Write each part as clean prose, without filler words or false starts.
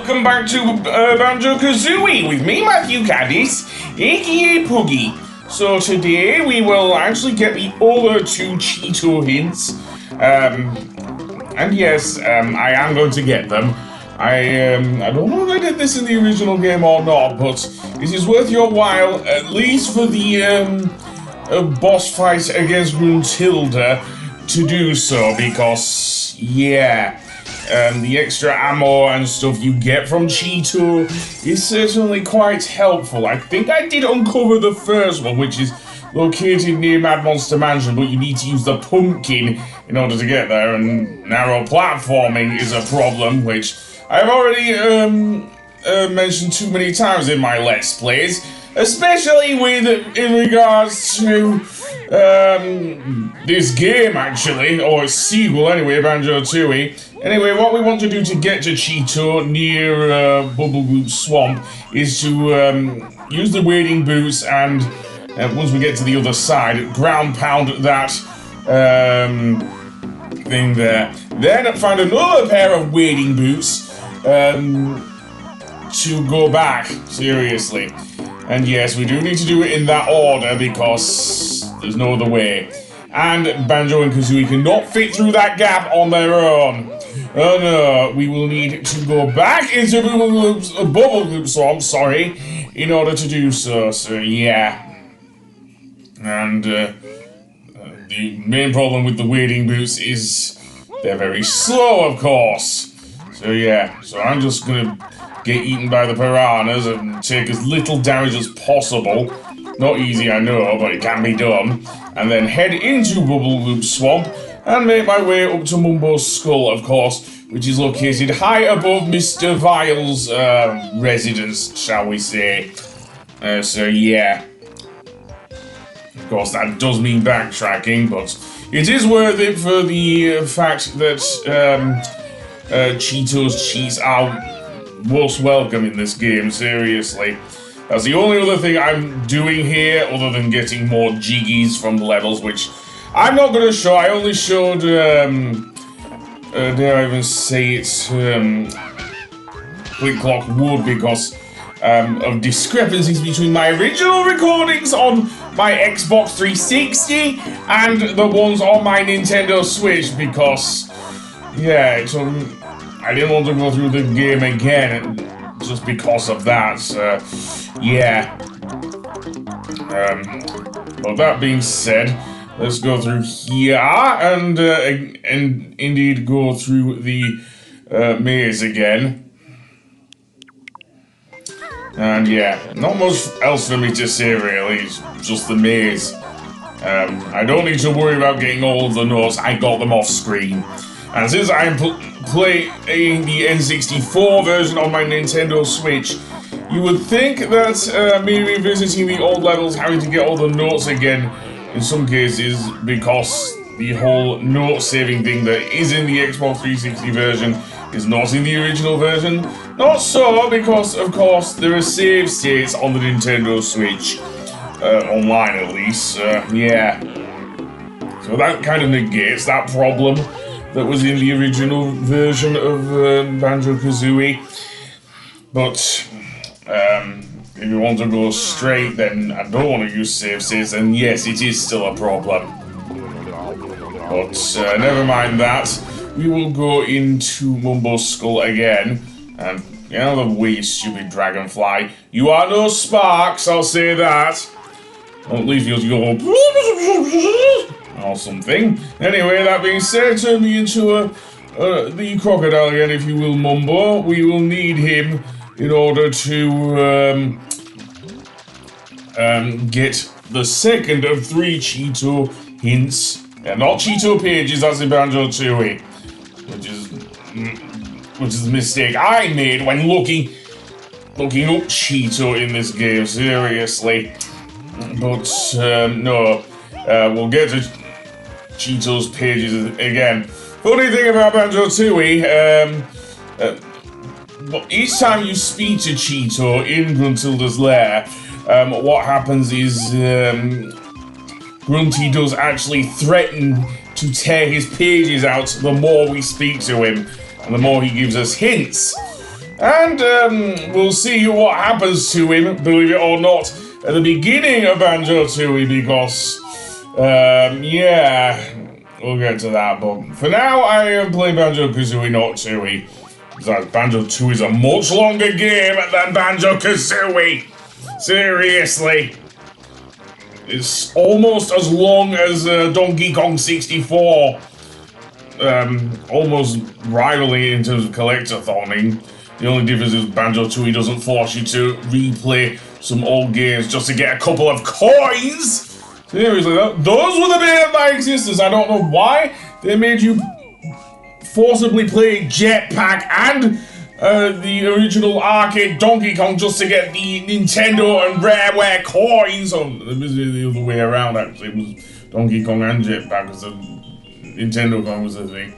welcome back to Banjo Kazooie with me, Matthew Caddis, aka Puggy. So today we will actually get the other two Cheato hints. And yes, I am going to get them. I don't know if I did this in the original game or not, but it is worth your while, at least for the boss fight against Gruntilda, to do so, because, yeah, the extra ammo and stuff you get from Cheato is certainly quite helpful. I think I did uncover the first one, which is located near Mad Monster Mansion, but you need to use the pumpkin in order to get there, and narrow platforming is a problem, which I've already mentioned too many times in my Let's Plays, especially in regards to this game, actually, or its sequel anyway, Banjo-Tooie. Anyway, what we want to do to get to Cheato near Bubblegloop Swamp is to use the wading boots and once we get to the other side, ground pound that thing there. Then find another pair of wading boots to go back, seriously. And yes, we do need to do it in that order because there's no other way. And Banjo and Kazooie cannot fit through that gap on their own. Oh no, we will need to go back into Bubblegloop Swamp, sorry, in order to do so. So yeah. And the main problem with the wading boots is they're very slow, of course. So yeah, so I'm just gonna get eaten by the piranhas and take as little damage as possible. Not easy, I know, but it can be done. And then head into Bubblegloop Swamp and make my way up to Mumbo's skull, of course, which is located high above Mr. Vile's residence, shall we say. So yeah. Of course, that does mean backtracking, but it is worth it for the fact that Cheato's cheats are most welcome in this game, seriously. That's the only other thing I'm doing here, other than getting more jiggies from the levels, which I'm not going to show. I only showed, dare I even say it, Quick Clock Wood, because of discrepancies between my original recordings on my Xbox 360 and the ones on my Nintendo Switch, because, yeah, I didn't want to go through the game again just because of that, yeah. But that being said, let's go through here and indeed go through the maze again. And yeah, not much else for me to say really, it's just the maze. I don't need to worry about getting all of the notes, I got them off screen. And since I'm playing the N64 version on my Nintendo Switch, you would think that me revisiting the old levels, having to get all the notes again, in some cases, because the whole note saving thing that is in the Xbox 360 version is not in the original version. Not so, because of course there are save states on the Nintendo Switch, online at least, yeah. So that kind of negates that problem that was in the original version of Banjo-Kazooie. But if you want to go straight, then I don't want to use save states, and yes, it is still a problem. But never mind that. We will go into Mumbo's skull again, and get out of the way, you stupid dragonfly. You are no Sparks, I'll say that. At least you'll go or something. Anyway, that being said, turn me into the crocodile again, if you will, Mumbo. We will need him in order to get the second of 3 Cheato hints. Yeah, not Cheato pages, that's in Banjo-Tooie. Which is a mistake I made when looking up Cheato in this game, seriously. But no, we'll get to Cheato's pages again. Funny thing about Banjo-Tooie, each time you speak to Cheato in Gruntilda's lair, what happens is Grunty does actually threaten to tear his pages out the more we speak to him, and the more he gives us hints. And we'll see what happens to him, believe it or not, at the beginning of Banjo-Tooie, because, yeah, we'll get to that. But for now, I am playing Banjo-Kazooie, not Tooie. Besides, Banjo-Tooie is a much longer game than Banjo-Kazooie. Seriously. It's almost as long as Donkey Kong 64. Almost rivaling in terms of collectathon-ing. The only difference is Banjo-Tooie doesn't force you to replay some old games just to get a couple of coins. Seriously, those were the bane of my existence. I don't know why they made you forcibly play Jetpack and the original arcade Donkey Kong just to get the Nintendo and Rareware coins. Or it was the other way around, actually. It was Donkey Kong and Jetpack because the Nintendo Kong was the thing.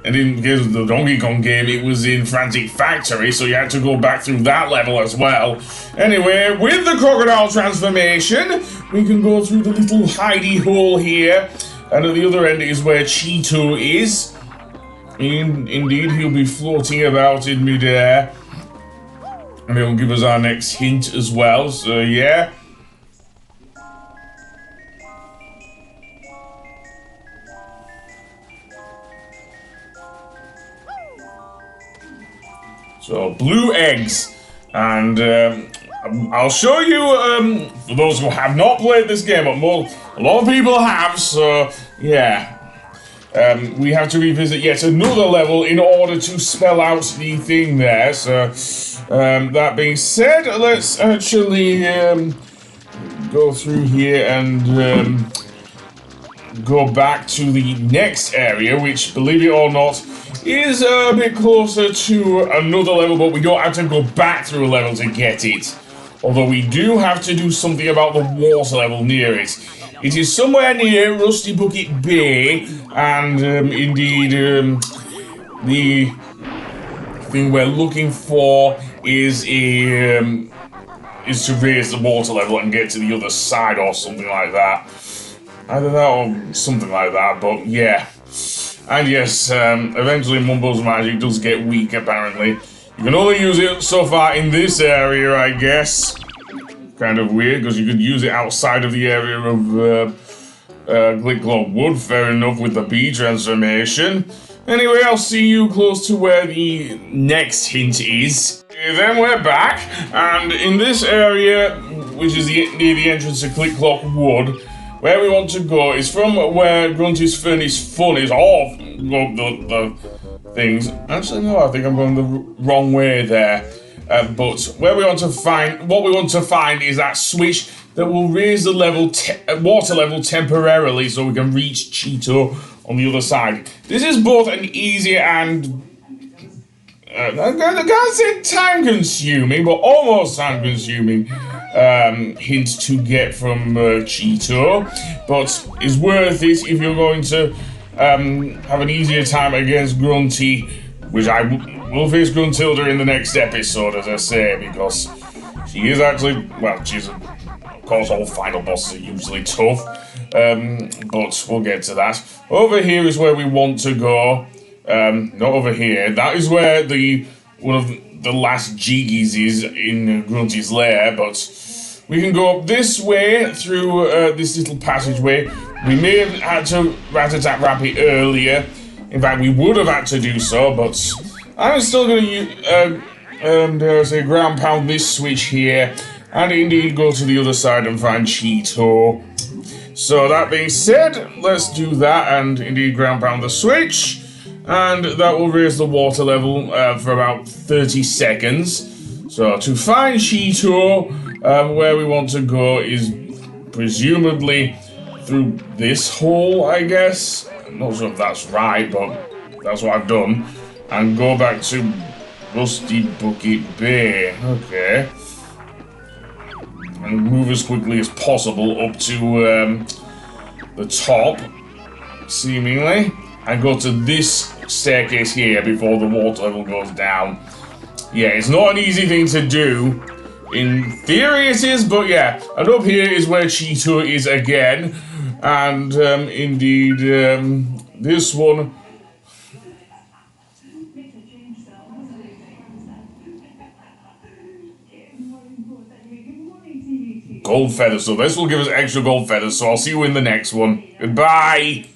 And in the case of the Donkey Kong game, it was in Frantic Factory, so you had to go back through that level as well. Anyway, with the crocodile transformation, we can go through the little hidey hole here. And at the other end is where Cheato is. Indeed, he'll be floating about in midair. And he'll give us our next hint as well, so yeah. So, blue eggs. And I'll show you, for those who have not played this game, but a lot of people have, so yeah. We have to revisit yet another level in order to spell out the thing there. So, that being said, let's actually go through here and go back to the next area, which, believe it or not, is a bit closer to another level, but we don't have to go back through a level to get it. Although we do have to do something about the water level near it. It is somewhere near Rusty Bucket Bay, and indeed, the thing we're looking for is to raise the water level and get to the other side or something like that. Either that or something like that, but yeah. And yes, eventually Mumbo's magic does get weak, apparently. You can only use it so far in this area, I guess. Kind of weird, because you could use it outside of the area of Glick Wood, fair enough, with the bee transformation. Anyway, I'll see you close to where the next hint is. Then we're back, and in this area, which is near the entrance to Glick Wood, where we want to go is from where Grunty's Furnace Fun is off the things. Actually, no, I think I'm going the wrong way there. But where we want to find, what we want to find is that switch that will raise the level, water level temporarily, so we can reach Cheato on the other side. This is both an easy and I can't say time-consuming, but almost time-consuming hint to get from Cheato, but is worth it if you're going to have an easier time against Grunty, which I will face Gruntilda in the next episode, as I say, because she is actually, well, she's, of course, all final bosses are usually tough, but we'll get to that. Over here is where we want to go. Not over here. That is where one of the last Jiggies is in Grunty's lair, but we can go up this way through this little passageway. We may have had to rat-a-tat-rap it earlier. In fact, we would have had to do so, but I'm still going to say ground pound this switch here, and indeed go to the other side and find Cheato. So that being said, let's do that and indeed ground pound the switch. And that will raise the water level for about 30 seconds. So to find Cheato, where we want to go is presumably through this hole, I guess. I'm not sure if that's right, but that's what I've done. And go back to Rusty Bucket Bay. Okay. And move as quickly as possible up to the top, seemingly. And go to this staircase here before the water level goes down. Yeah, it's not an easy thing to do. In theory it is, but yeah. And up here is where Cheato is again. And indeed, this one Gold feathers. So this will give us extra gold feathers. So I'll see you in the next one. Goodbye.